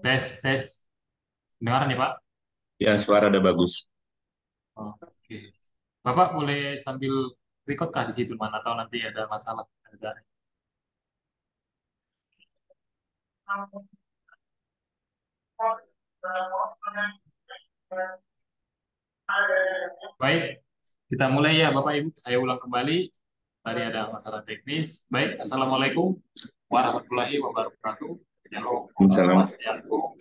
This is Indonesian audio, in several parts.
Tes, tes. Dengaran ya, Pak? Ya, suara udah bagus. Oke. Bapak boleh sambil record kah di situ mana atau nanti ada masalah? Ada. Baik, kita mulai ya Bapak Ibu. Saya ulang kembali. Tadi ada masalah teknis. Baik, Assalamualaikum warahmatullahi wabarakatuh. Ya, Om Salam. Swastiastu.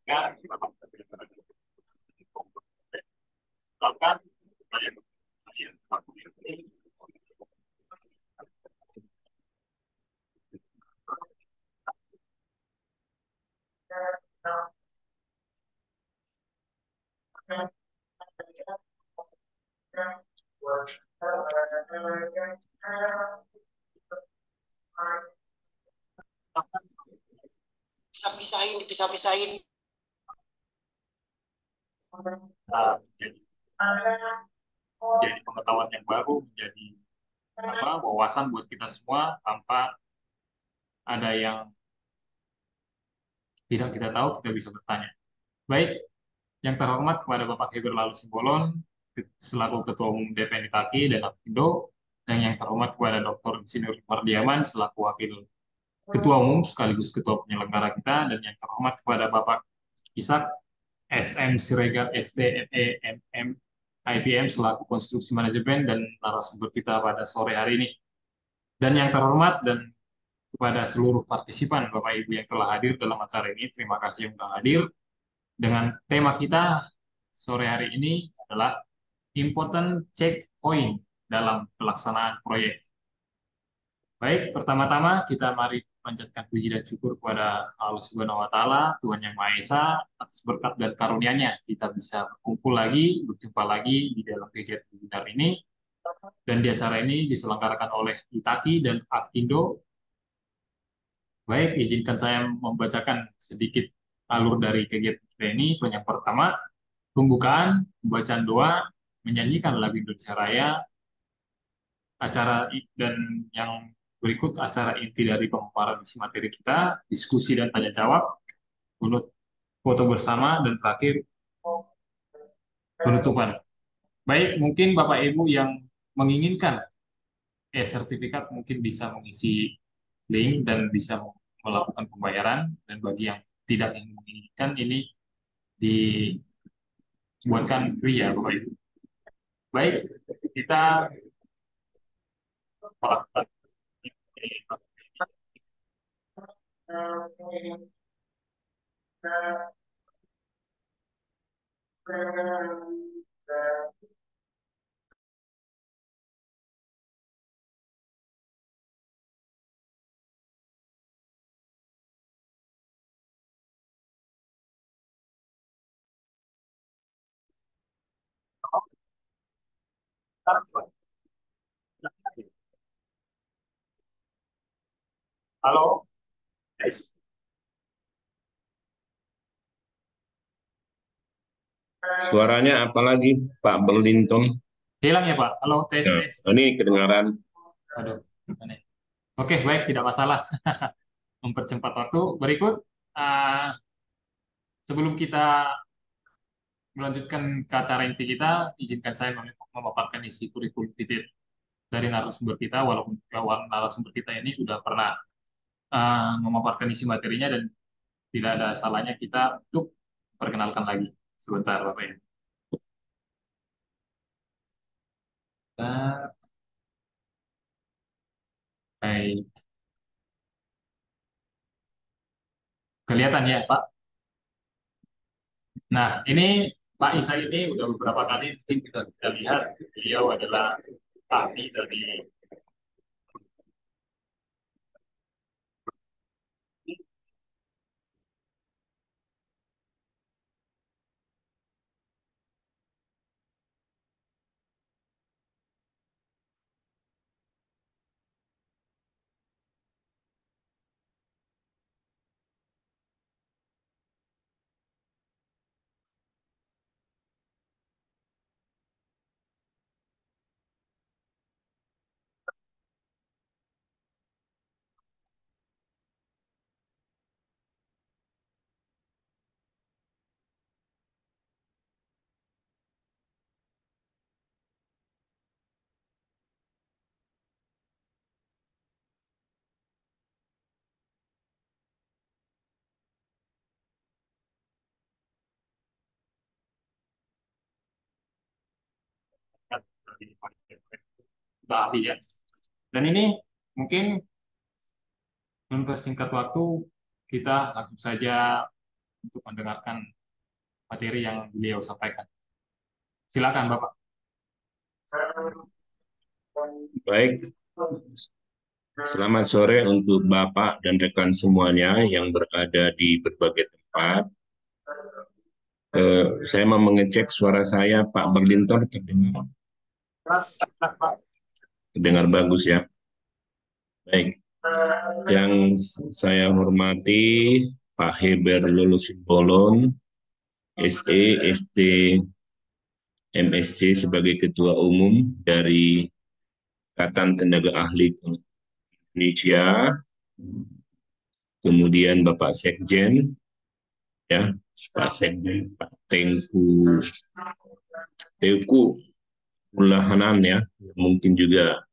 Ya, Bapak, Pisah-pisahin, dipisah-pisahin. jadi, jadi pengetahuan yang baru, menjadi wawasan buat kita semua tanpa ada yang tidak kita tahu, kita bisa bertanya. Baik, yang terhormat kepada Bapak Heber Lalu Simbolon, selaku Ketua Umum DPN ITAKI dan APindo, dan yang terhormat kepada Dr. Insinyur Mardiaman, selaku Wakil Ketua Umum sekaligus Ketua Penyelenggara kita, dan yang terhormat kepada Bapak Ishak SM Siregar SD ME MM IPM selaku Konstruksi Manajemen dan narasumber kita pada sore hari ini. Dan yang terhormat dan kepada seluruh partisipan Bapak Ibu yang telah hadir dalam acara ini, terima kasih yang telah hadir. Dengan tema kita sore hari ini adalah important checkpoint dalam pelaksanaan proyek. Baik, pertama-tama kita mari panjatkan puji dan syukur kepada Allah Subhanahu wa taala, Tuhan Yang Maha Esa, atas berkat dan karunia-Nya kita bisa berkumpul lagi, berjumpa lagi di dalam kegiatan webinar ini. Dan di acara ini diselenggarakan oleh Itaki dan Apindo. Baik, izinkan saya membacakan sedikit alur dari kegiatan kita ini. Yang pertama, pembukaan, pembacaan doa, menyanyikan lagu Indonesia Raya, dan yang berikut acara inti dari pemaparan isi materi kita, diskusi dan tanya jawab, foto bersama, dan terakhir penutupan. Baik, mungkin Bapak Ibu yang menginginkan e-sertifikat mungkin bisa mengisi link dan bisa melakukan pembayaran, dan bagi yang tidak menginginkan ini dibuatkan free ya Bapak Ibu. Baik, kita melakukan halo guys. Suaranya apalagi Pak Berlinton? Hilang ya Pak? Halo, tes, Nah, tes. ini kedengaran. Aduh, aneh. Oke, baik, tidak masalah. Mempercepat waktu. Berikut, uh, sebelum kita melanjutkan ke acara inti kita, izinkan saya memaparkan isi kurikulum dari narasumber kita, walaupun narasumber kita ini sudah pernah memaparkan isi materinya dan tidak ada salahnya kita untuk perkenalkan lagi. Sebentar, Bapak Ibu. Nah, baik. Kelihatan ya, Pak? Nah, ini Pak Isa ini udah beberapa kali mungkin kita sudah lihat, beliau adalah ahli dari jadi kita ahli ya. Dan ini mungkin mempersingkat waktu, kita langsung saja untuk mendengarkan materi yang beliau sampaikan. Silakan Bapak. Baik, selamat sore untuk Bapak dan rekan semuanya yang berada di berbagai tempat. Saya mau mengecek suara saya, Pak Berlinton, terdengar, terdengar bagus ya. Baik, yang saya hormati Pak Heber Lulus Bolon, SE, ST, MSc sebagai Ketua Umum dari Ikatan Tenaga Ahli Indonesia, kemudian Bapak Sekjen, ya, Pak Sekjen, Pak Teuku Mulahanan ya, mungkin juga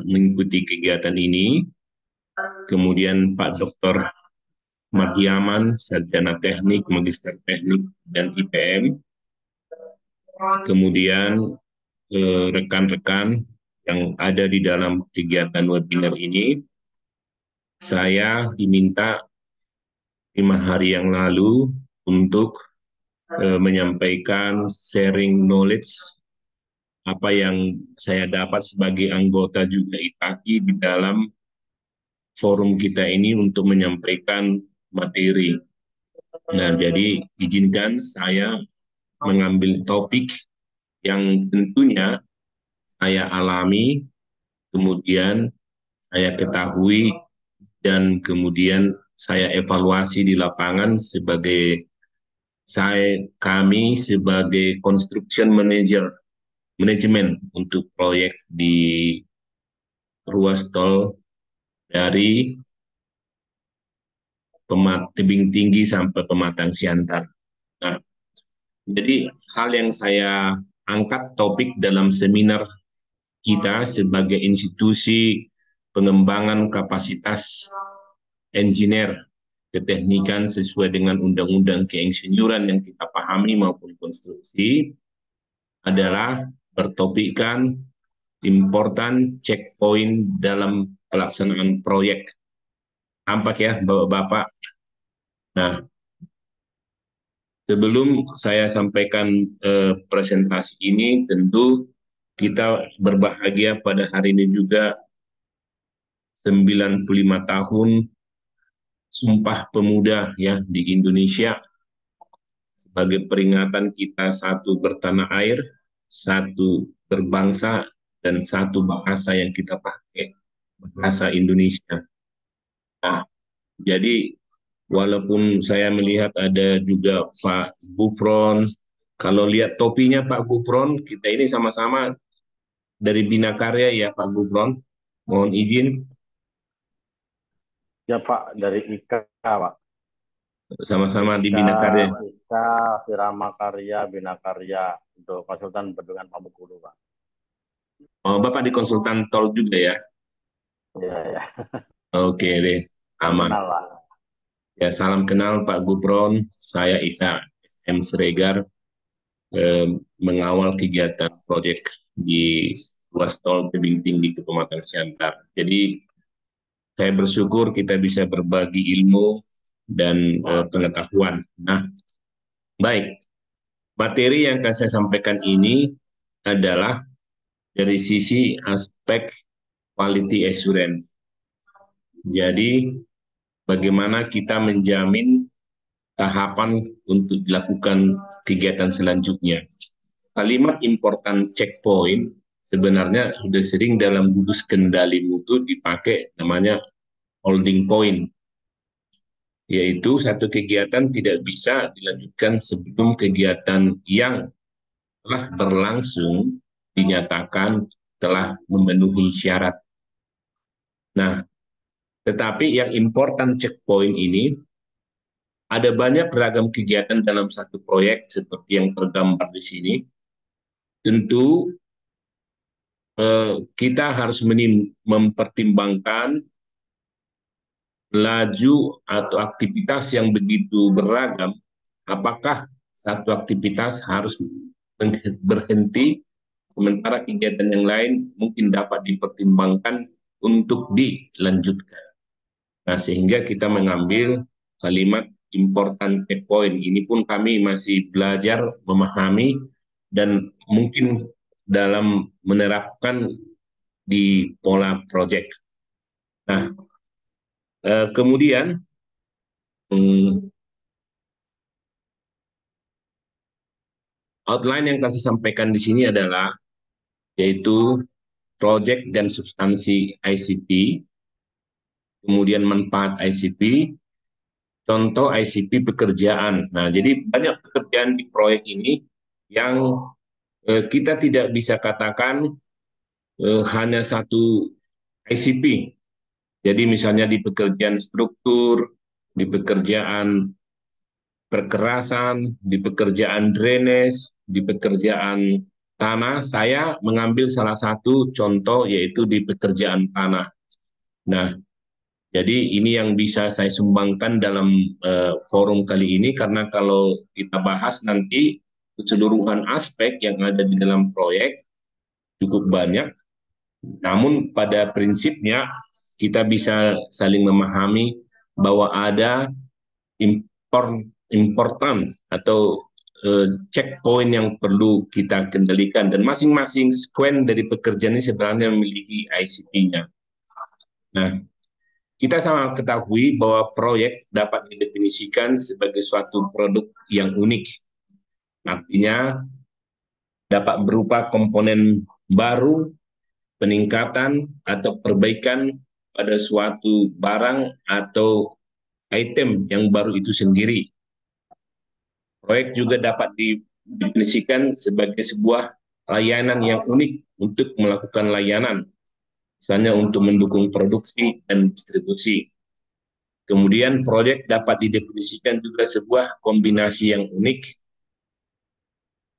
mengikuti kegiatan ini. Kemudian Pak Dr. Madiaman, Sarjana Teknik, Magister Teknik, dan IPM. Kemudian rekan-rekan yang ada di dalam kegiatan webinar ini, saya diminta 5 hari yang lalu untuk menyampaikan sharing knowledge apa yang saya dapat sebagai anggota juga ITAKI di dalam forum kita ini untuk menyampaikan materi. Nah, jadi izinkan saya mengambil topik yang tentunya saya alami, kemudian saya ketahui, dan kemudian saya evaluasi di lapangan sebagai kami sebagai construction manajemen untuk proyek di ruas tol dari Tebing Tinggi sampai Pematang Siantar. Nah, jadi hal yang saya angkat topik dalam seminar kita sebagai institusi pengembangan kapasitas engineer keteknikan sesuai dengan undang-undang keinsinyuran yang kita pahami maupun konstruksi adalah bertopikkan important checkpoint dalam pelaksanaan proyek. Nampak ya Bapak-Bapak? Nah, sebelum saya sampaikan presentasi ini, tentu kita berbahagia pada hari ini juga 95 tahun Sumpah Pemuda ya di Indonesia sebagai peringatan kita satu bertanah air, satu berbangsa, dan satu bahasa yang kita pakai, bahasa Indonesia. Nah, jadi walaupun saya melihat ada juga Pak Gufron, kalau lihat topinya Pak Gufron, kita ini sama-sama dari Bina Karya ya Pak Gufron. Mohon izin. Ya Pak, dari IKA Pak. Sama-sama di Bina Karya. IKA, Wirama Karya, Bina Karya, untuk konsultan bendungan Pamukulu Pak. Oh, Bapak di konsultan tol juga ya? Iya, ya. Oke deh, aman. Kenal Pak. Ya, salam kenal Pak Gufron, saya Isa M. Sregar, mengawal kegiatan proyek di ruas tol Tebing Tinggi ke Pematang Siantar. Jadi saya bersyukur kita bisa berbagi ilmu dan pengetahuan. Nah, baik, materi yang akan saya sampaikan ini adalah dari sisi aspek quality assurance. Jadi, bagaimana kita menjamin tahapan untuk dilakukan kegiatan selanjutnya. Kalimat important checkpoint sebenarnya sudah sering dalam gugus kendali mutu dipakai namanya holding point, yaitu satu kegiatan tidak bisa dilanjutkan sebelum kegiatan yang telah berlangsung dinyatakan telah memenuhi syarat. Nah, tetapi yang important checkpoint ini ada banyak beragam kegiatan dalam satu proyek seperti yang tergambar di sini. Tentu kita harus mempertimbangkan laju atau aktivitas yang begitu beragam. Apakah satu aktivitas harus berhenti sementara kegiatan yang lain mungkin dapat dipertimbangkan untuk dilanjutkan. Nah, sehingga kita mengambil kalimat important checkpoint. Ini pun kami masih belajar memahami dan mungkin dalam menerapkan di pola project. Nah, kemudian outline yang saya sampaikan di sini adalah yaitu project dan substansi ICP, kemudian manfaat ICP, contoh ICP pekerjaan. Nah, jadi banyak pekerjaan di proyek ini yang kita tidak bisa katakan hanya satu ICP. Jadi misalnya di pekerjaan struktur, di pekerjaan perkerasan, di pekerjaan drainage, di pekerjaan tanah, saya mengambil salah satu contoh yaitu di pekerjaan tanah. Nah, jadi ini yang bisa saya sumbangkan dalam forum kali ini, karena kalau kita bahas nanti keseluruhan aspek yang ada di dalam proyek cukup banyak, namun pada prinsipnya kita bisa saling memahami bahwa ada important atau checkpoint yang perlu kita kendalikan, dan masing-masing sequence dari pekerjaan ini sebenarnya memiliki ICP-nya. Nah, kita sama ketahui bahwa proyek dapat didefinisikan sebagai suatu produk yang unik. Artinya dapat berupa komponen baru, peningkatan atau perbaikan pada suatu barang atau item yang baru itu sendiri. Proyek juga dapat didefinisikan sebagai sebuah layanan yang unik untuk melakukan layanan, misalnya untuk mendukung produksi dan distribusi. Kemudian proyek dapat didefinisikan juga sebuah kombinasi yang unik.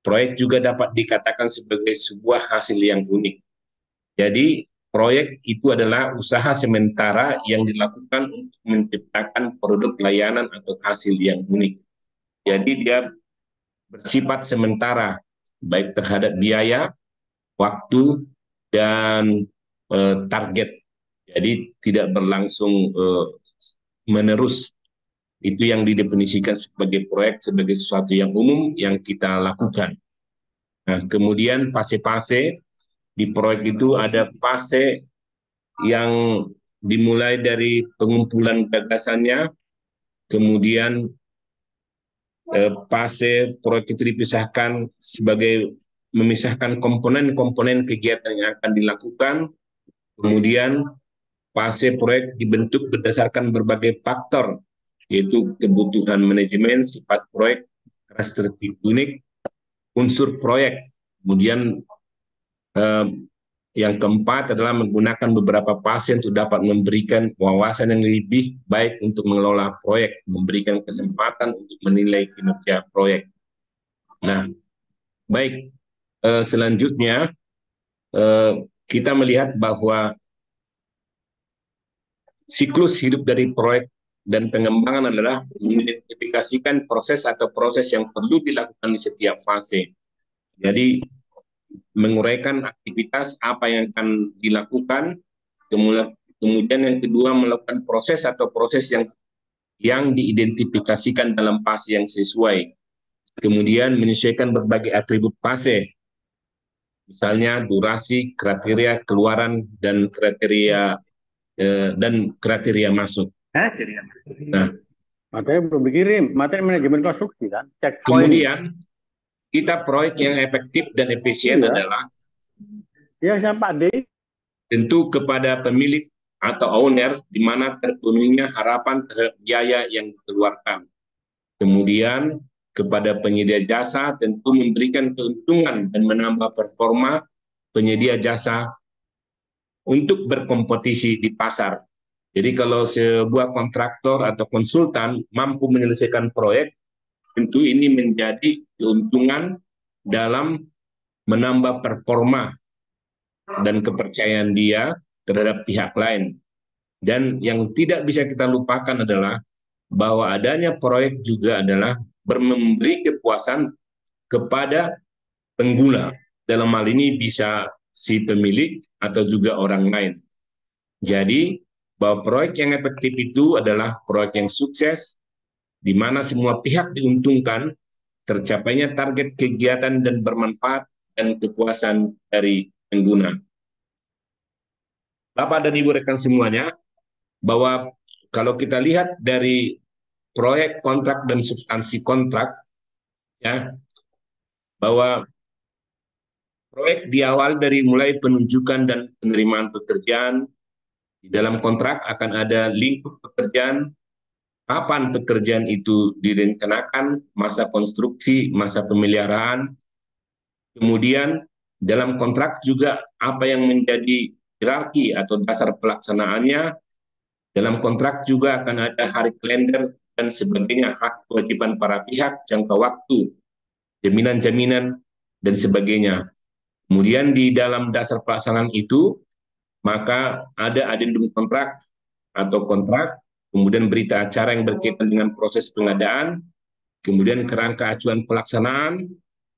Proyek juga dapat dikatakan sebagai sebuah hasil yang unik. Jadi proyek itu adalah usaha sementara yang dilakukan untuk menciptakan produk layanan atau hasil yang unik. Jadi dia bersifat sementara, baik terhadap biaya, waktu, dan target. Jadi tidak berlangsung menerus. Itu yang didefinisikan sebagai proyek, sebagai sesuatu yang umum yang kita lakukan. Nah, kemudian fase-fase di proyek itu ada fase yang dimulai dari pengumpulan gagasannya, kemudian fase proyek itu dipisahkan sebagai memisahkan komponen-komponen kegiatan yang akan dilakukan, kemudian fase proyek dibentuk berdasarkan berbagai faktor, yaitu kebutuhan manajemen, sifat proyek, karakteristik unik, unsur proyek. Kemudian yang keempat adalah menggunakan beberapa fase untuk dapat memberikan wawasan yang lebih baik untuk mengelola proyek, memberikan kesempatan untuk menilai kinerja proyek. Nah, baik, selanjutnya kita melihat bahwa siklus hidup dari proyek dan pengembangan adalah mengidentifikasikan proses atau proses yang perlu dilakukan di setiap fase. Jadi menguraikan aktivitas apa yang akan dilakukan, kemudian yang kedua melakukan proses atau proses yang diidentifikasikan dalam fase yang sesuai. Kemudian menyesuaikan berbagai atribut fase, misalnya durasi, kriteria keluaran, dan kriteria masuk. Nah, materi belum dikirim, materi manajemen konstruksi kan. Checkpoint. Kemudian kita proyek yang efektif dan efisien adalah ya Pak D. Tentu kepada pemilik atau owner di mana terpenuhinya harapan terhadap biaya yang dikeluarkan. Kemudian kepada penyedia jasa tentu memberikan keuntungan dan menambah performa penyedia jasa untuk berkompetisi di pasar. Jadi kalau sebuah kontraktor atau konsultan mampu menyelesaikan proyek, tentu ini menjadi keuntungan dalam menambah performa dan kepercayaan dia terhadap pihak lain. Dan yang tidak bisa kita lupakan adalah bahwa adanya proyek juga adalah memberi kepuasan kepada pengguna. dalam hal ini bisa si pemilik atau juga orang lain. Jadi, bahwa proyek yang efektif itu adalah proyek yang sukses, di mana semua pihak diuntungkan, tercapainya target kegiatan dan bermanfaat dan kepuasan dari pengguna. Bapak dan Ibu rekan semuanya, bahwa kalau kita lihat dari proyek kontrak dan substansi kontrak, ya, bahwa proyek diawali dari mulai penunjukan dan penerimaan pekerjaan. Di dalam kontrak akan ada lingkup pekerjaan, kapan pekerjaan itu direncanakan, masa konstruksi, masa pemeliharaan. Kemudian dalam kontrak juga apa yang menjadi hierarki atau dasar pelaksanaannya. Dalam kontrak juga akan ada hari kalender dan sebagainya, hak kewajiban para pihak, jangka waktu, jaminan-jaminan, dan sebagainya. Kemudian di dalam dasar pelaksanaan itu, maka ada adendum kontrak atau kontrak, kemudian berita acara yang berkaitan dengan proses pengadaan, kemudian kerangka acuan pelaksanaan,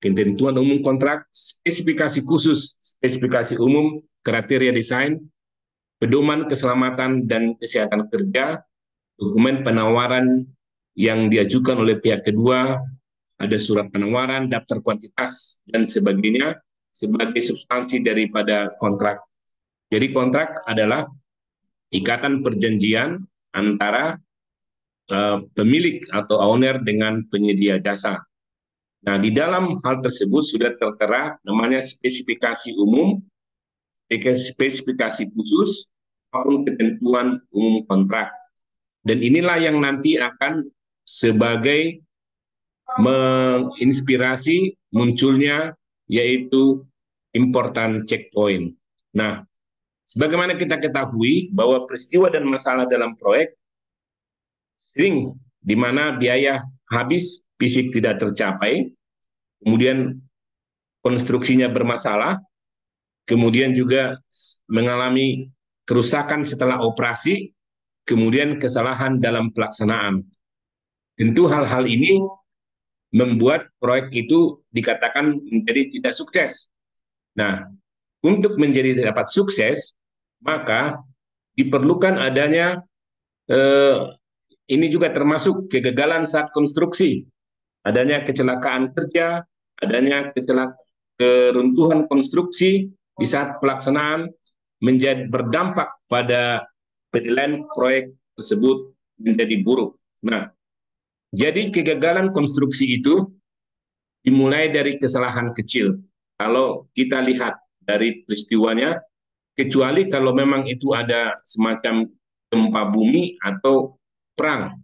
ketentuan umum kontrak, spesifikasi khusus, spesifikasi umum, kriteria desain, pedoman keselamatan dan kesehatan kerja, dokumen penawaran yang diajukan oleh pihak kedua, ada surat penawaran, daftar kuantitas, dan sebagainya, sebagai substansi daripada kontrak. Jadi kontrak adalah ikatan perjanjian antara pemilik atau owner dengan penyedia jasa. Nah, di dalam hal tersebut sudah tertera namanya spesifikasi umum, spesifikasi khusus, maupun ketentuan umum kontrak. Dan inilah yang nanti akan sebagai menginspirasi munculnya yaitu important checkpoint. Nah, sebagaimana kita ketahui bahwa peristiwa dan masalah dalam proyek sering di mana biaya habis, fisik tidak tercapai, kemudian konstruksinya bermasalah, kemudian juga mengalami kerusakan setelah operasi, kemudian kesalahan dalam pelaksanaan. Tentu hal-hal ini membuat proyek itu dikatakan menjadi tidak sukses. Nah, untuk menjadi dapat sukses, maka diperlukan adanya ini juga termasuk kegagalan saat konstruksi, adanya kecelakaan kerja, adanya keruntuhan konstruksi di saat pelaksanaan menjadi berdampak pada penilaian proyek tersebut menjadi buruk. Nah, jadi kegagalan konstruksi itu dimulai dari kesalahan kecil. Kalau kita lihat dari peristiwanya, kecuali kalau memang itu ada semacam gempa bumi atau perang.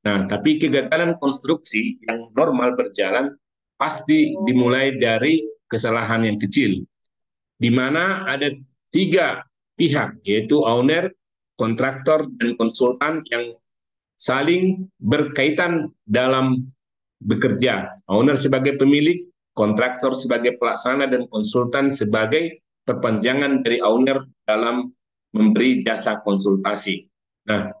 Nah, tapi kegagalan konstruksi yang normal berjalan pasti dimulai dari kesalahan yang kecil, di mana ada 3 pihak, yaitu owner, kontraktor, dan konsultan yang saling berkaitan dalam bekerja. Owner sebagai pemilik, kontraktor sebagai pelaksana, dan konsultan sebagai perpanjangan dari owner dalam memberi jasa konsultasi. Nah,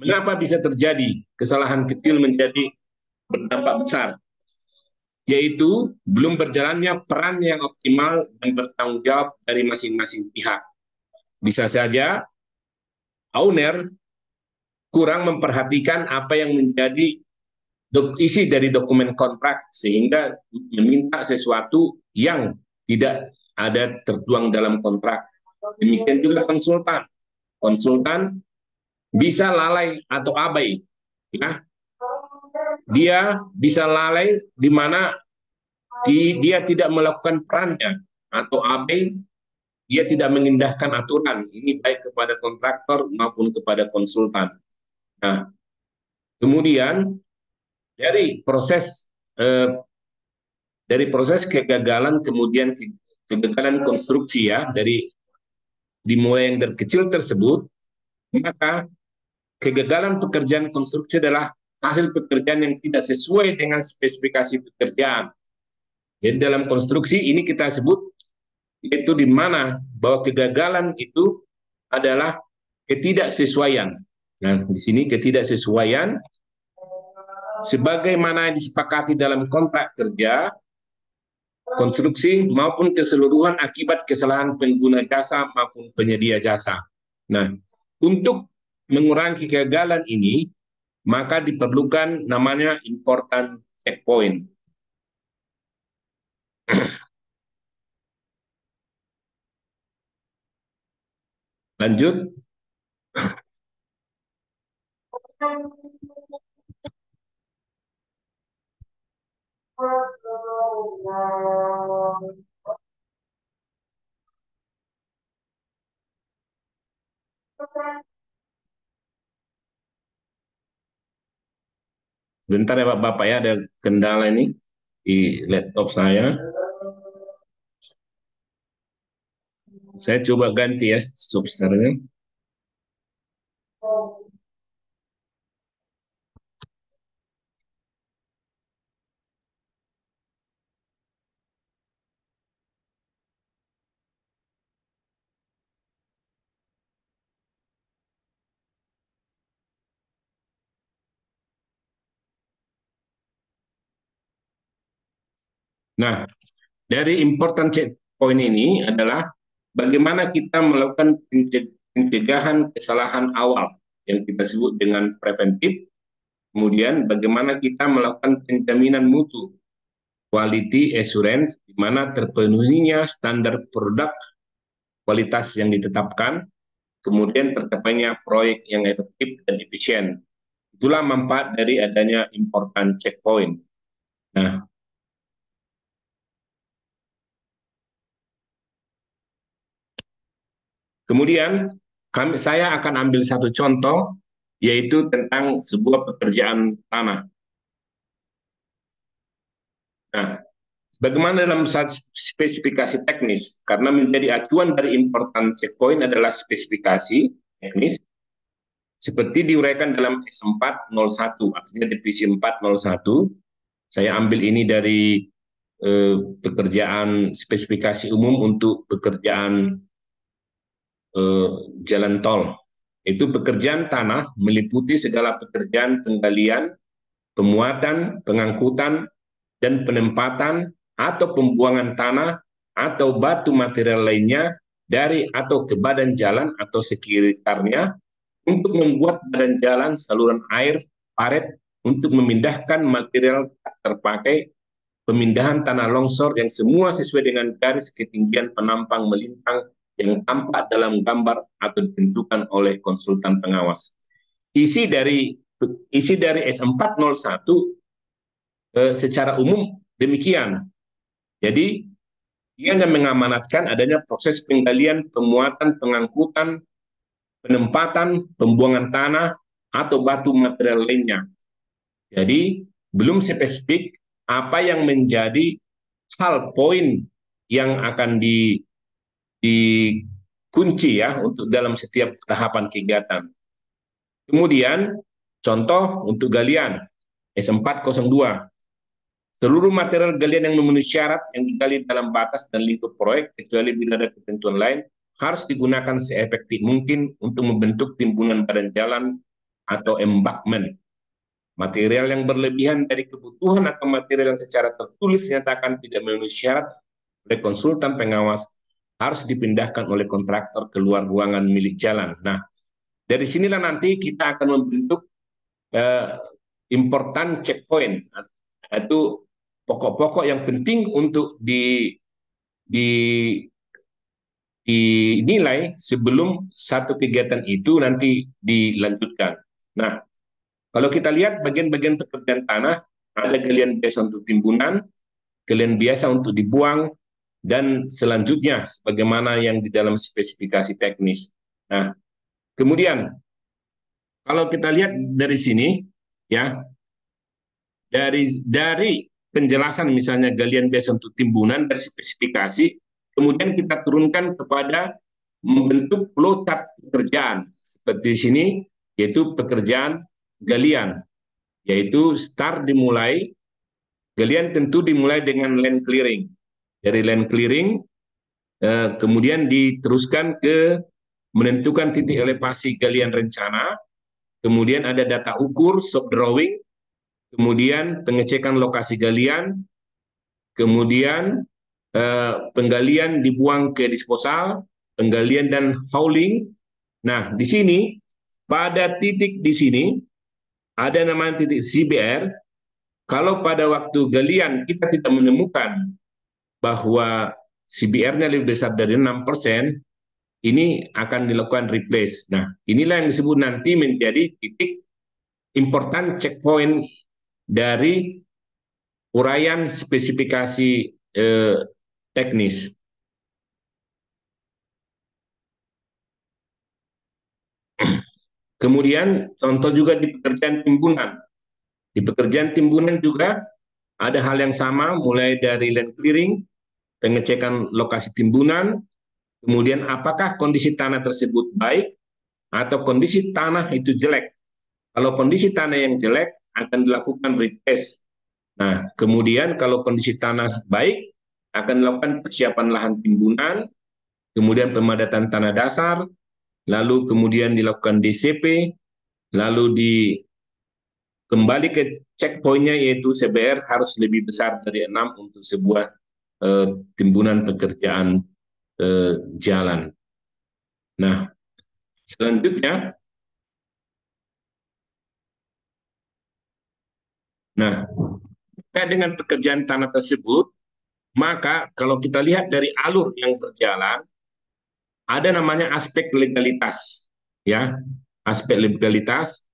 mengapa bisa terjadi kesalahan kecil menjadi berdampak besar? Yaitu belum berjalannya peran yang optimal dan bertanggung jawab dari masing-masing pihak. Bisa saja owner kurang memperhatikan apa yang menjadi isi dari dokumen kontrak sehingga meminta sesuatu yang tidak ada tertuang dalam kontrak. Demikian juga konsultan. Konsultan bisa lalai atau abai. Ya. Dia bisa lalai di mana dia tidak melakukan perannya atau abai, dia tidak mengindahkan aturan. Ini baik kepada kontraktor maupun kepada konsultan. Nah, kemudian dari proses kegagalan, kemudian kegagalan konstruksi ya, dari dimulai yang dari kecil tersebut, maka kegagalan pekerjaan konstruksi adalah hasil pekerjaan yang tidak sesuai dengan spesifikasi pekerjaan. Jadi dalam konstruksi ini kita sebut yaitu di mana bahwa kegagalan itu adalah ketidaksesuaian. Nah, di sini ketidaksesuaian sebagaimana disepakati dalam kontrak kerja konstruksi maupun keseluruhan akibat kesalahan pengguna jasa maupun penyedia jasa. Nah, untuk mengurangi kegagalan ini, maka diperlukan namanya important checkpoint. Lanjut. Bentar ya Bapak ya, ada kendala ini di laptop saya. Saya coba ganti ya software-nya. Nah, dari important checkpoint ini adalah bagaimana kita melakukan pencegahan kesalahan awal yang kita sebut dengan preventif. Kemudian bagaimana kita melakukan penjaminan mutu, quality assurance, di mana terpenuhinya standar produk kualitas yang ditetapkan, kemudian tercapainya proyek yang efektif dan efisien. Itulah manfaat dari adanya important checkpoint. Nah, kemudian saya akan ambil satu contoh, yaitu tentang sebuah pekerjaan tanah. Nah, bagaimana dalam spesifikasi teknis? Karena menjadi acuan dari important checkpoint adalah spesifikasi teknis, seperti diuraikan dalam S401, artinya divisi 401. Saya ambil ini dari pekerjaan spesifikasi umum untuk pekerjaan jalan tol. Itu pekerjaan tanah meliputi segala pekerjaan penggalian, pemuatan, pengangkutan, dan penempatan atau pembuangan tanah atau batu material lainnya dari atau ke badan jalan atau sekitarnya untuk membuat badan jalan, saluran air, paret, untuk memindahkan material tak terpakai, pemindahan tanah longsor yang semua sesuai dengan garis ketinggian penampang melintang yang tampak dalam gambar atau ditentukan oleh konsultan pengawas. Isi dari S401 secara umum demikian. Jadi dia hanya mengamanatkan adanya proses penggalian, pemuatan, pengangkutan, penempatan, pembuangan tanah atau batu material lainnya. Jadi belum spesifik apa yang menjadi hal poin yang akan dikunci ya untuk dalam setiap tahapan kegiatan. Kemudian contoh untuk galian S402. Seluruh material galian yang memenuhi syarat yang digali dalam batas dan lingkup proyek, kecuali bila ada ketentuan lain, harus digunakan seefektif mungkin untuk membentuk timbunan badan jalan atau embankment. Material yang berlebihan dari kebutuhan atau material yang secara tertulis dinyatakan tidak memenuhi syarat oleh konsultan pengawas harus dipindahkan oleh kontraktor keluar ruangan milik jalan. Nah, dari sinilah nanti kita akan membentuk important checkpoint, yaitu pokok-pokok yang penting untuk dinilai sebelum satu kegiatan itu nanti dilanjutkan. Nah, kalau kita lihat bagian-bagian pekerjaan tanah, ada galian biasa untuk timbunan, galian biasa untuk dibuang, dan selanjutnya sebagaimana yang di dalam spesifikasi teknis. Nah, kemudian kalau kita lihat dari sini, ya, dari penjelasan misalnya galian biasa untuk timbunan dari spesifikasi, kemudian kita turunkan kepada membentuk flowchart pekerjaan seperti sini, yaitu pekerjaan galian, yaitu start dimulai, galian tentu dimulai dengan land clearing. Dari land clearing, kemudian diteruskan ke menentukan titik elevasi galian rencana, kemudian ada data ukur, shop drawing, kemudian pengecekan lokasi galian, kemudian penggalian dibuang ke disposal, penggalian dan hauling. Nah, di sini pada titik di sini ada namanya titik CBR. Kalau pada waktu galian kita tidak menemukan bahwa CBR-nya lebih besar dari 6%, ini akan dilakukan replace. Nah, inilah yang disebut nanti menjadi titik important checkpoint dari uraian spesifikasi teknis. Kemudian contoh juga di pekerjaan timbunan. Di pekerjaan timbunan juga ada hal yang sama, mulai dari land clearing, pengecekan lokasi timbunan, kemudian apakah kondisi tanah tersebut baik atau kondisi tanah itu jelek. Kalau kondisi tanah yang jelek akan dilakukan retest. Nah, kemudian kalau kondisi tanah baik akan dilakukan persiapan lahan timbunan, kemudian pemadatan tanah dasar, lalu kemudian dilakukan DCP, lalu kembali ke checkpointnya yaitu CBR harus lebih besar dari 6 untuk sebuah timbunan pekerjaan jalan. Nah, selanjutnya, nah, terkait dengan pekerjaan tanah tersebut, maka kalau kita lihat dari alur yang berjalan, ada namanya aspek legalitas, ya, aspek legalitas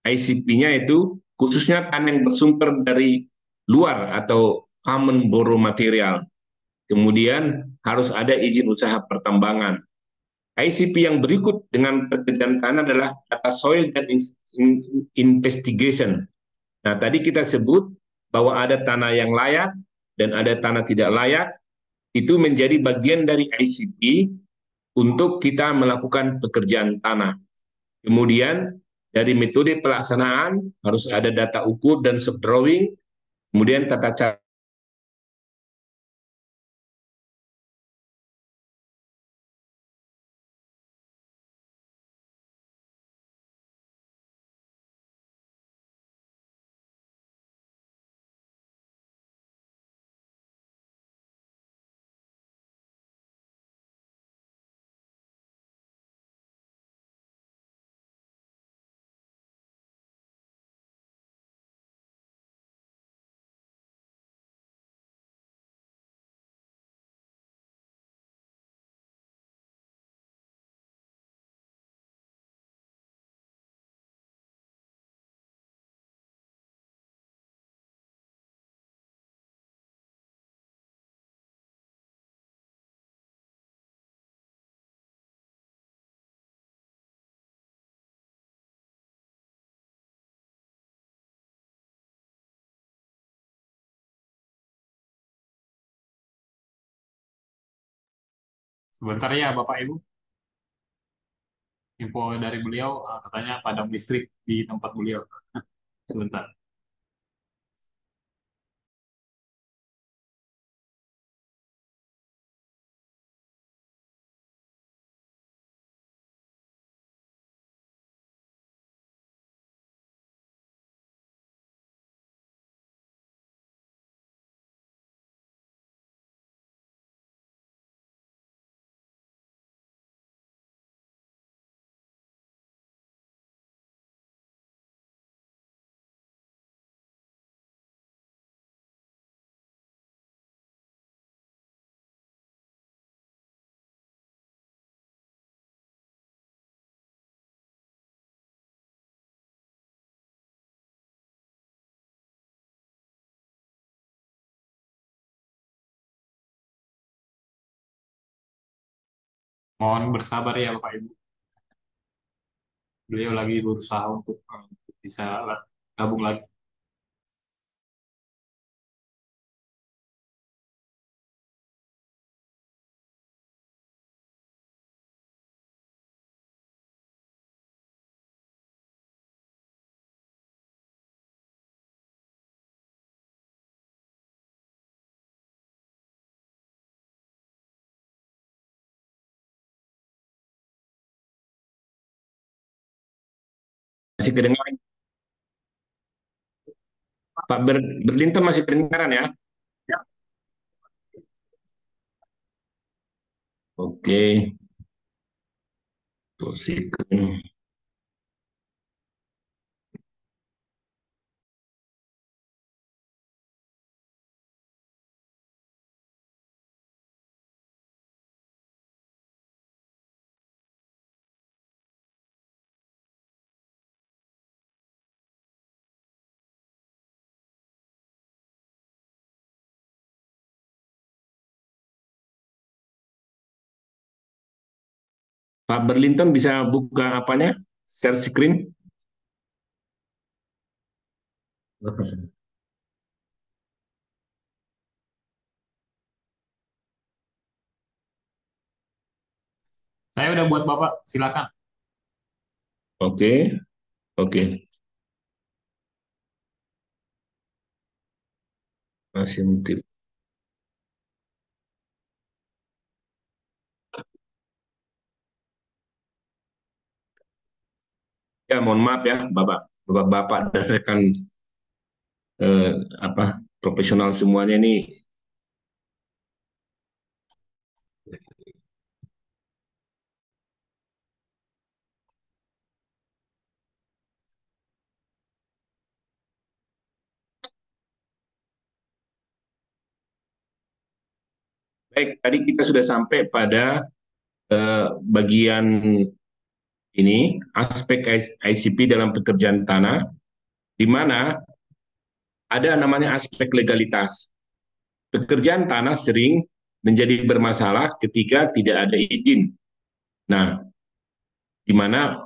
ICP-nya itu khususnya tanah yang bersumber dari luar atau common borrow material. Kemudian harus ada izin usaha pertambangan. ICP yang berikut dengan pekerjaan tanah adalah data soil dan investigation. Nah, tadi kita sebut bahwa ada tanah yang layak dan ada tanah tidak layak, itu menjadi bagian dari ICP untuk kita melakukan pekerjaan tanah. Kemudian dari metode pelaksanaan harus ada data ukur dan subdrawing, kemudian tata cara. Sebentar ya Bapak Ibu, info dari beliau katanya padam listrik di tempat beliau. Sebentar. Mohon bersabar ya Bapak Ibu. Beliau lagi berusaha untuk bisa gabung lagi. Masih kedengaran, Pak Berlinta masih kedengaran ya? Oke, posisikan. Pak Berlinton bisa buka apanya? Share screen? Saya udah buat Bapak, silakan. Oke, oke. Masih notif. Ya, mohon maaf ya, Bapak dan rekan eh, profesional semuanya ini. Baik, tadi kita sudah sampai pada bagian ini, aspek ICP dalam pekerjaan tanah, di mana ada namanya aspek legalitas. Pekerjaan tanah sering menjadi bermasalah ketika tidak ada izin. Nah, di mana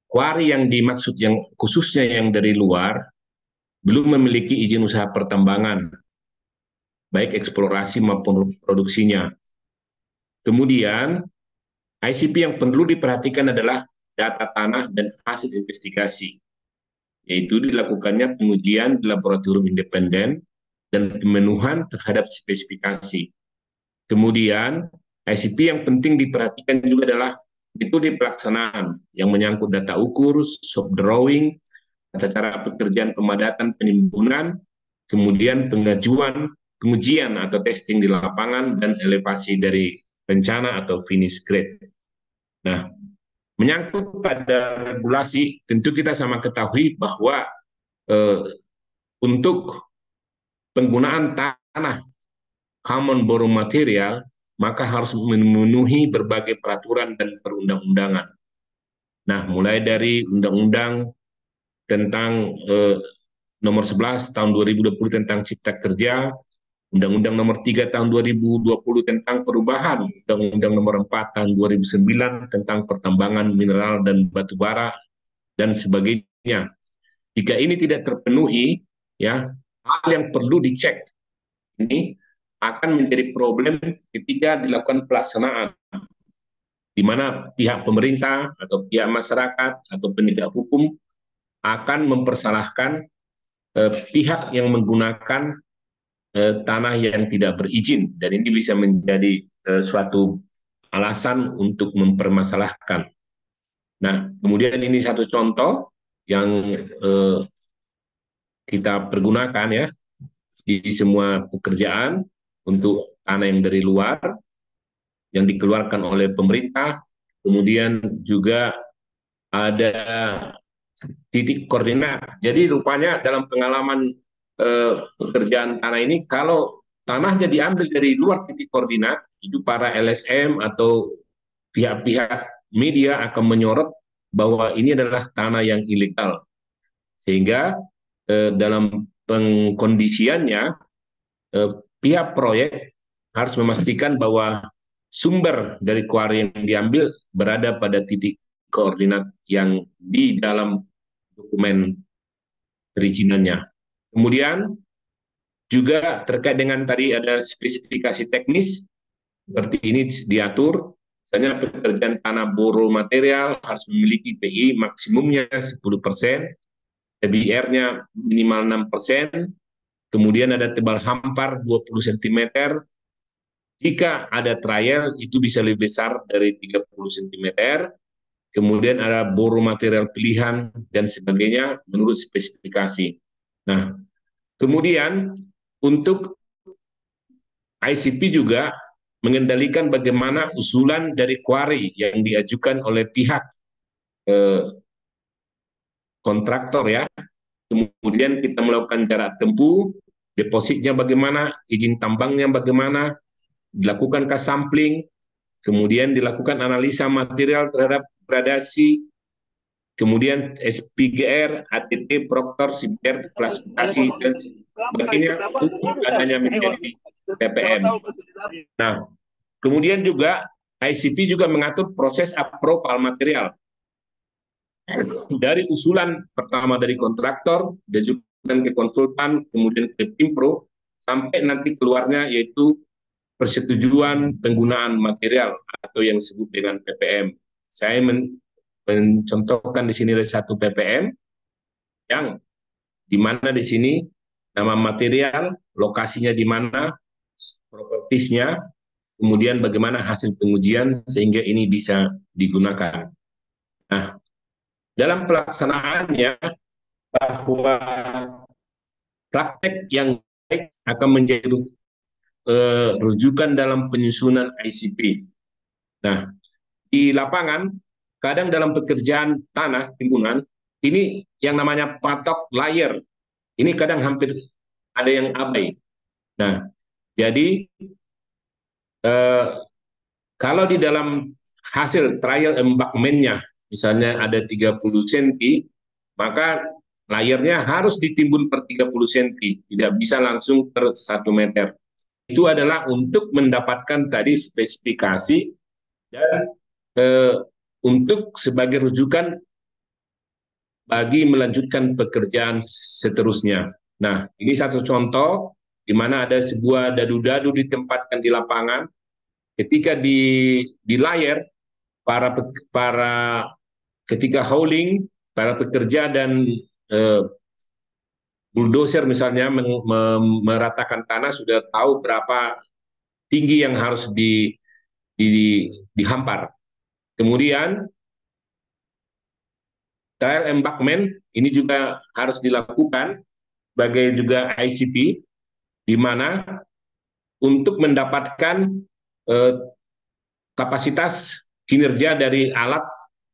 kuari yang dimaksud yang khususnya yang dari luar belum memiliki izin usaha pertambangan, baik eksplorasi maupun produksinya. Kemudian, ICP yang perlu diperhatikan adalah data tanah dan hasil investigasi, yaitu dilakukannya pengujian di laboratorium independen dan pemenuhan terhadap spesifikasi. Kemudian, ICP yang penting diperhatikan juga adalah metode pelaksanaan yang menyangkut data ukur, shop drawing, tata cara pekerjaan pemadatan penimbunan, kemudian pengujian atau testing di lapangan, dan elevasi dari rencana atau finish grade. Nah, menyangkut pada regulasi, tentu kita sama ketahui bahwa eh, untuk penggunaan tanah common borrow material, maka harus memenuhi berbagai peraturan dan perundang-undangan. Nah, mulai dari Undang-Undang tentang nomor 11 tahun 2020 tentang Cipta Kerja, Undang-Undang nomor 3 tahun 2020 tentang perubahan Undang-Undang nomor 4 tahun 2009 tentang pertambangan mineral dan batu bara, dan sebagainya. Jika ini tidak terpenuhi, ya, hal yang perlu dicek ini akan menjadi problem ketika dilakukan pelaksanaan, di mana pihak pemerintah atau pihak masyarakat atau penegak hukum akan mempersalahkan pihak yang menggunakan tanah yang tidak berizin, dan ini bisa menjadi suatu alasan untuk mempermasalahkan. Nah, kemudian ini satu contoh yang kita pergunakan ya di semua pekerjaan untuk tanah yang dari luar yang dikeluarkan oleh pemerintah. Kemudian juga ada titik koordinat. Jadi rupanya dalam pengalaman pekerjaan tanah ini, kalau tanahnya diambil dari luar titik koordinat, itu para LSM atau pihak-pihak media akan menyorot bahwa ini adalah tanah yang ilegal. Sehingga dalam pengkondisiannya, pihak proyek harus memastikan bahwa sumber dari kuari yang diambil berada pada titik koordinat yang di dalam dokumen perizinannya. Kemudian juga terkait dengan tadi ada spesifikasi teknis, seperti ini diatur, misalnya pekerjaan tanah boro material harus memiliki PI maksimumnya 10%, TBR-nya minimal 6%, kemudian ada tebal hampar 20 cm, jika ada trial itu bisa lebih besar dari 30 cm, kemudian ada boro material pilihan, dan sebagainya menurut spesifikasi. Nah, kemudian untuk ICP juga mengendalikan bagaimana usulan dari kuari yang diajukan oleh pihak eh, kontraktor ya. Kemudian kita melakukan jarak tempuh, depositnya bagaimana, izin tambangnya bagaimana, dilakukan sampling, kemudian dilakukan analisa material terhadap gradasi, kemudian SPGR, ATT, Proktor, CPR, klasifikasi, dan sebagainya untuk adanya menjadi TPM. Nah, kemudian juga ICP juga mengatur proses approval material dari usulan pertama dari kontraktor, diajukan ke konsultan, kemudian ke tim pro, sampai nanti keluarnya yaitu persetujuan penggunaan material atau yang disebut dengan PPM. Saya mencontohkan di sini ada satu PPM yang di mana di sini nama material, lokasinya di mana, propertisnya, kemudian bagaimana hasil pengujian sehingga ini bisa digunakan. Nah, dalam pelaksanaannya bahwa praktek yang baik akan menjadi rujukan dalam penyusunan ICP. Nah, di lapangan, kadang dalam pekerjaan tanah timbunan, ini yang namanya patok layer, ini kadang hampir ada yang abai. Nah, jadi kalau di dalam hasil trial embankment-nya, misalnya ada 30 cm, maka layernya harus ditimbun per 30 cm, tidak bisa langsung per 1 meter. Itu adalah untuk mendapatkan tadi spesifikasi dan untuk sebagai rujukan bagi melanjutkan pekerjaan seterusnya. Nah, ini satu contoh di mana ada sebuah dadu-dadu ditempatkan di lapangan. Ketika di layar, para ketika hauling, para pekerja dan bulldozer misalnya meratakan tanah sudah tahu berapa tinggi yang harus dihampar. Kemudian trial embankment ini juga harus dilakukan sebagai juga ICP, di mana untuk mendapatkan kapasitas kinerja dari alat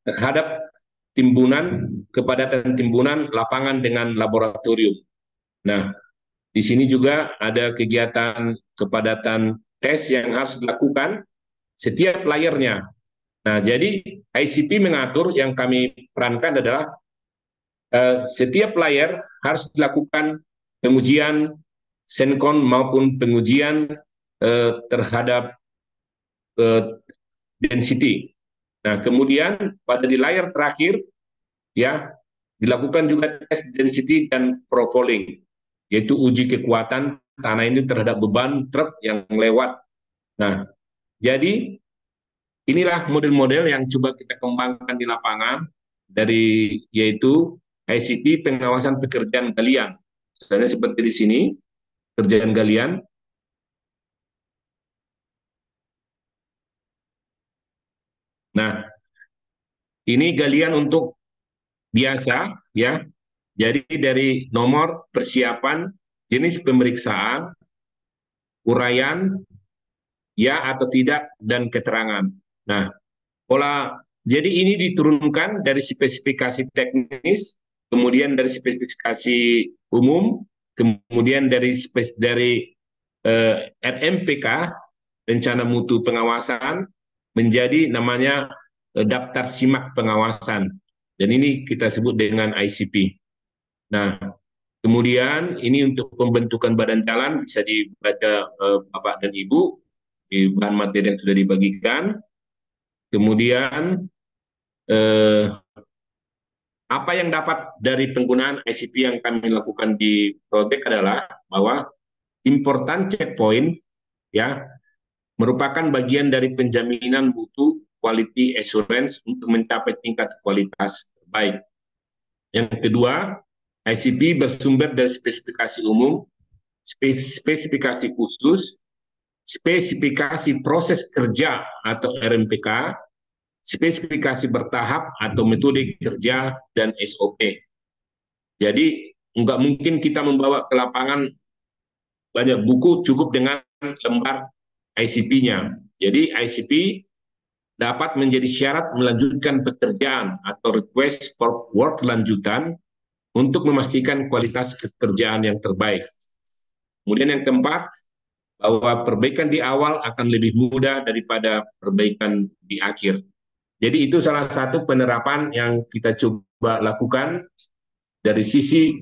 terhadap timbunan, kepadatan timbunan lapangan dengan laboratorium. Nah, di sini juga ada kegiatan kepadatan tes yang harus dilakukan setiap layernya. Nah, jadi ICP mengatur, yang kami perankan adalah setiap layer harus dilakukan pengujian senkon maupun pengujian terhadap density. Nah, kemudian pada di layar terakhir ya dilakukan juga tes density dan profiling, yaitu uji kekuatan tanah ini terhadap beban truk yang lewat. Nah, jadi inilah model-model yang coba kita kembangkan di lapangan, dari yaitu ICP pengawasan pekerjaan galian. Misalnya seperti di sini, pekerjaan galian. Nah, ini galian untuk biasa ya. Jadi dari nomor persiapan, jenis pemeriksaan, uraian, ya atau tidak, dan keterangan. Nah, jadi ini diturunkan dari spesifikasi teknis, kemudian dari spesifikasi umum, kemudian dari RMPK, rencana mutu pengawasan, menjadi namanya daftar simak pengawasan. Dan ini kita sebut dengan ICP. Nah, kemudian ini untuk pembentukan badan jalan bisa dibaca Bapak dan Ibu di bahan materi yang sudah dibagikan. Kemudian apa yang dapat dari penggunaan ICP yang kami lakukan di proyek adalah bahwa important checkpoint ya merupakan bagian dari penjaminan mutu quality assurance untuk mencapai tingkat kualitas terbaik. Yang kedua, ICP bersumber dari spesifikasi umum, spesifikasi khusus, spesifikasi proses kerja atau RMPK, spesifikasi bertahap atau metode kerja, dan SOP. Jadi nggak mungkin kita membawa ke lapangan banyak buku, cukup dengan lembar ICP-nya. Jadi ICP dapat menjadi syarat melanjutkan pekerjaan atau request for work lanjutan untuk memastikan kualitas pekerjaan yang terbaik. Kemudian yang keempat, bahwa perbaikan di awal akan lebih mudah daripada perbaikan di akhir. Jadi itu salah satu penerapan yang kita coba lakukan dari sisi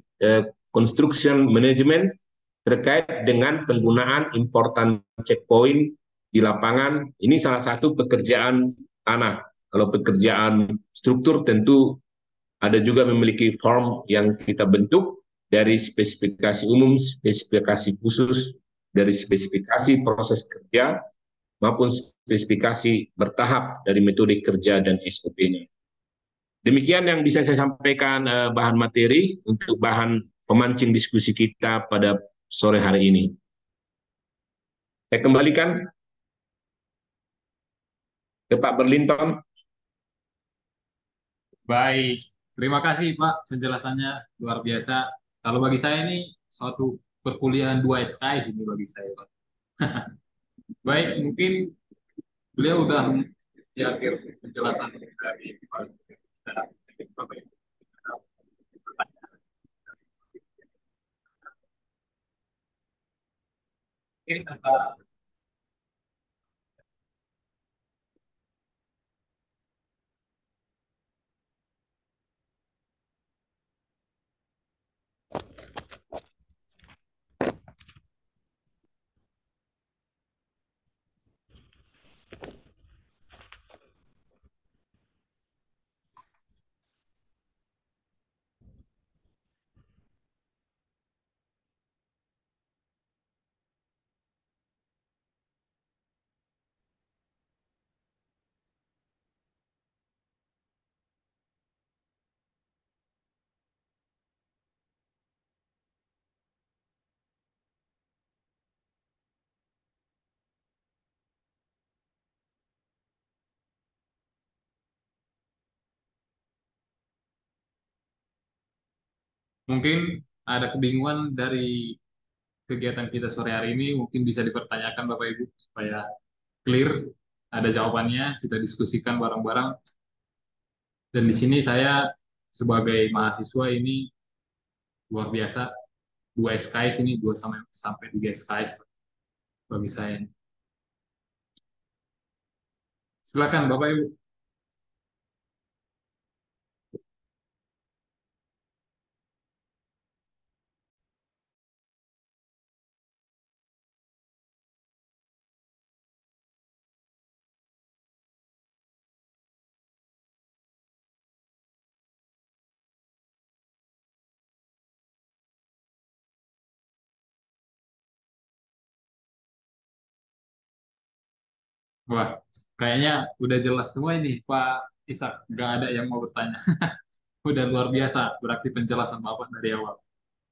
construction management terkait dengan penggunaan important checkpoint di lapangan. Ini salah satu pekerjaan tanah. Kalau pekerjaan struktur tentu ada juga memiliki form yang kita bentuk dari spesifikasi umum, spesifikasi khusus, dari spesifikasi proses kerja, maupun spesifikasi bertahap dari metode kerja dan SOP-nya. Demikian yang bisa saya sampaikan bahan materi untuk bahan pemancing diskusi kita pada sore hari ini. Saya kembalikan ke Pak Berlinton. Baik, terima kasih Pak, penjelasannya luar biasa. Kalau bagi saya ini suatu perkuliahan 2 SKS ini bagi saya, Pak. Baik, mungkin beliau udah di akhir penjelasan dari Pak. Mungkin mungkin ada kebingungan dari kegiatan kita sore hari ini, mungkin bisa dipertanyakan Bapak Ibu supaya clear, ada jawabannya, kita diskusikan bareng-bareng. Dan di sini saya sebagai mahasiswa ini luar biasa, 2 SKS ini, 2 sampai 3 SKS bagi saya. Silakan Bapak Ibu. Wah, kayaknya udah jelas semua ini Pak Ishak, nggak ada yang mau bertanya. Udah luar biasa, berarti penjelasan Bapak dari awal.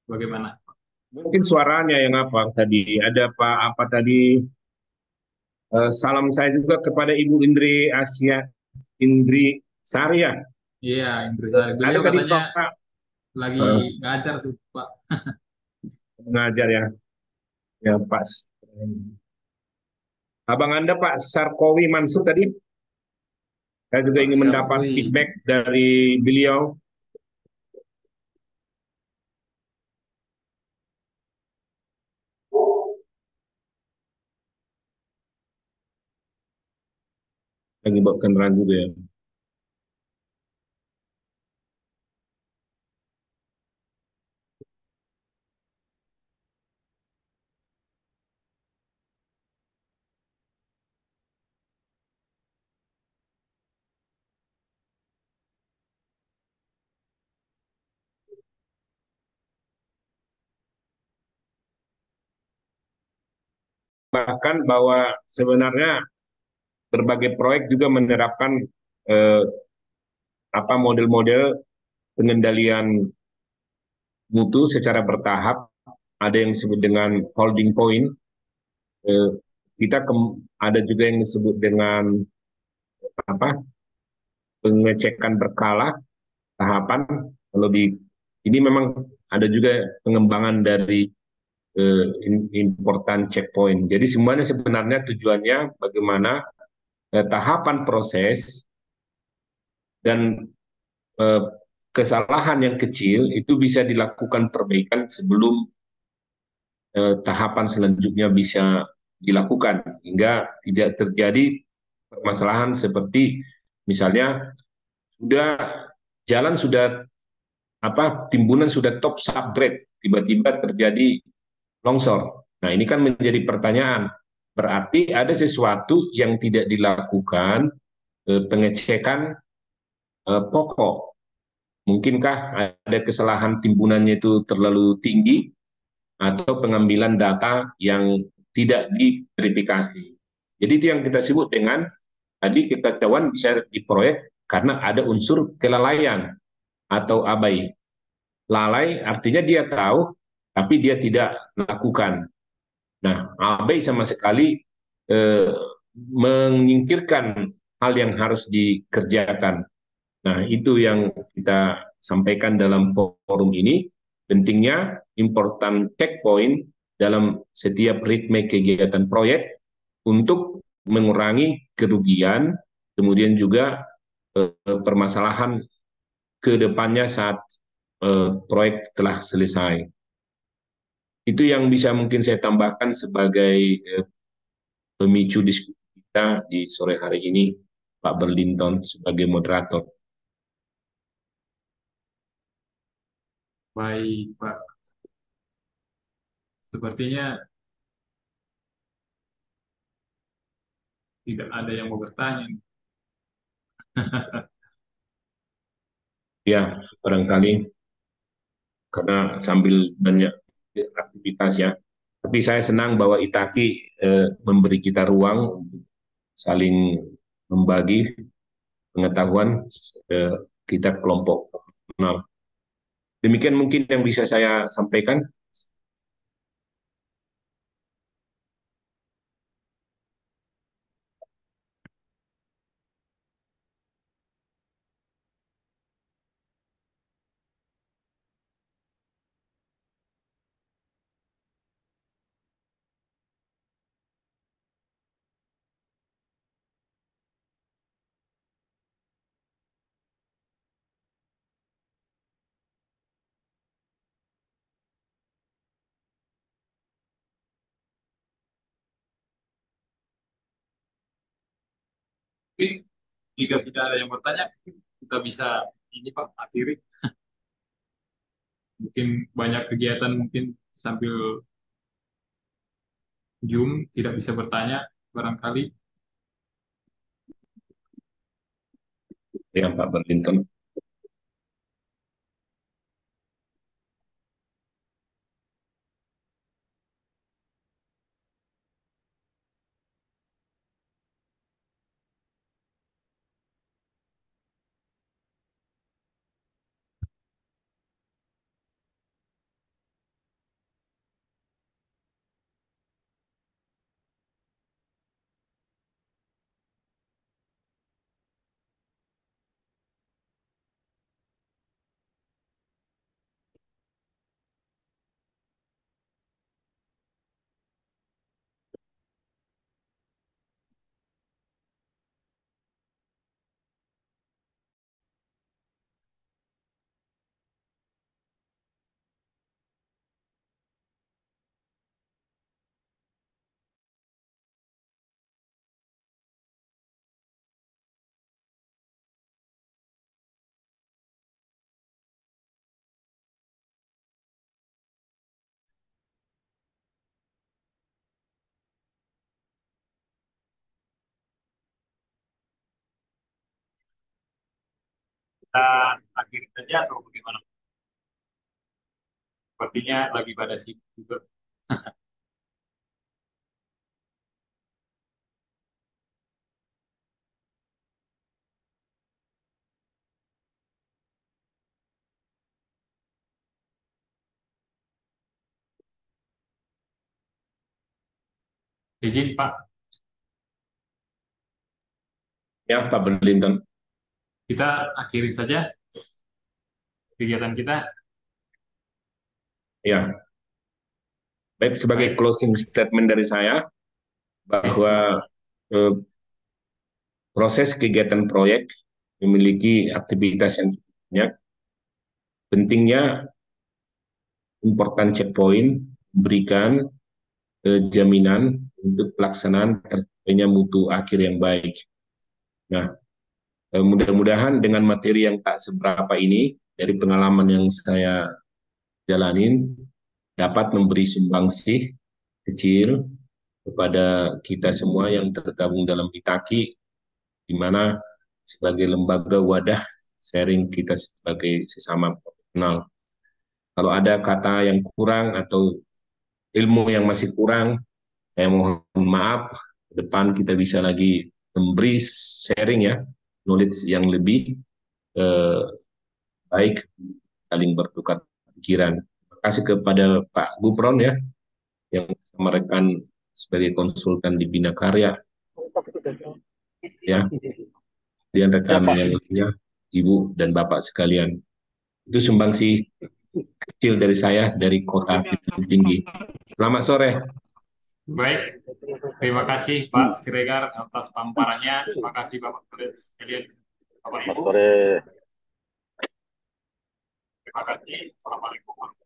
Bagaimana? Mungkin suaranya yang apa tadi? Ada Pak apa tadi? Salam saya juga kepada Ibu Indri Asia Indri Saria. Iya, Indrisari. Ada Beliau tadi katanya Pak lagi ngajar tuh, Pak. mengajar ya, ya Pak. Abang Anda Pak Sarkowi Mansur tadi, saya juga Pak ingin mendapat Syarwi. feedback dari beliau. Lagi bawa kendaraan juga ya. Bahkan bahwa sebenarnya berbagai proyek juga menerapkan eh, apa model-model pengendalian mutu secara bertahap. Ada yang disebut dengan holding point. Eh, ada juga yang disebut dengan apa pengecekan berkala tahapan. Kalau di ini memang ada juga pengembangan dari important checkpoint. Jadi semuanya sebenarnya tujuannya bagaimana tahapan proses dan eh, kesalahan yang kecil itu bisa dilakukan perbaikan sebelum tahapan selanjutnya bisa dilakukan hingga tidak terjadi permasalahan seperti misalnya sudah jalan sudah timbunan sudah top subgrade tiba-tiba terjadi longsor. Nah, ini kan menjadi pertanyaan. Berarti ada sesuatu yang tidak dilakukan pengecekan pokok. Mungkinkah ada kesalahan timbunannya itu terlalu tinggi atau pengambilan data yang tidak diverifikasi. Jadi itu yang kita sebut dengan tadi kekacauan bisa diproyek karena ada unsur kelalaian atau abai. Lalai artinya dia tahu, tapi dia tidak lakukan. Nah, abai sama sekali eh, menyingkirkan hal yang harus dikerjakan. Nah, itu yang kita sampaikan dalam forum ini. Pentingnya important checkpoint dalam setiap ritme kegiatan proyek untuk mengurangi kerugian, kemudian juga permasalahan ke depannya saat proyek telah selesai. Itu yang bisa mungkin saya tambahkan sebagai pemicu diskusi kita di sore hari ini, Pak Berlinton sebagai moderator. Baik, Pak. Sepertinya tidak ada yang mau bertanya. Ya, barangkali karena sambil banyak aktivitas ya. Tapi saya senang bahwa Itaki memberi kita ruang untuk saling membagi pengetahuan kita kelompok profesional. Demikian mungkin yang bisa saya sampaikan. Mungkin jika tidak ada yang bertanya, kita bisa ini Pak akhiri. Mungkin banyak kegiatan mungkin sambil Zoom tidak bisa bertanya barangkali. Ya, Pak Berlinton. Kita akhiri saja atau bagaimana? Sepertinya lagi pada sibuk juga. Izin Pak, Ya, Pak Berlinton. kita akhiri saja kegiatan kita. Ya, Baik, sebagai Baik. closing statement dari saya, bahwa proses kegiatan proyek memiliki aktivitas yang banyak. Pentingnya important checkpoint memberikan jaminan untuk pelaksanaan tercapainya mutu akhir yang baik. Nah, mudah-mudahan dengan materi yang tak seberapa ini, dari pengalaman yang saya jalanin, dapat memberi sumbangsih kecil kepada kita semua yang tergabung dalam Itaki, di mana sebagai lembaga wadah sharing kita sebagai sesama profesional. Kalau ada kata yang kurang atau ilmu yang masih kurang, saya mohon maaf. Ke depan kita bisa lagi memberi sharing ya, knowledge yang lebih eh, baik, saling bertukar pikiran. Terima kasih kepada Pak Gupron ya, yang sama rekan sebagai konsultan di Bina Karya ya, dan rekan Siapa? yang lainnya, Ibu dan Bapak sekalian. Itu sumbangsi kecil dari saya dari Kota Bukit Tinggi. Selamat sore. Baik, terima kasih Pak Siregar atas paparannya. Terima kasih Bapak sekalian, Bapak Selamat Ibu. sore. Terima kasih. Assalamualaikum.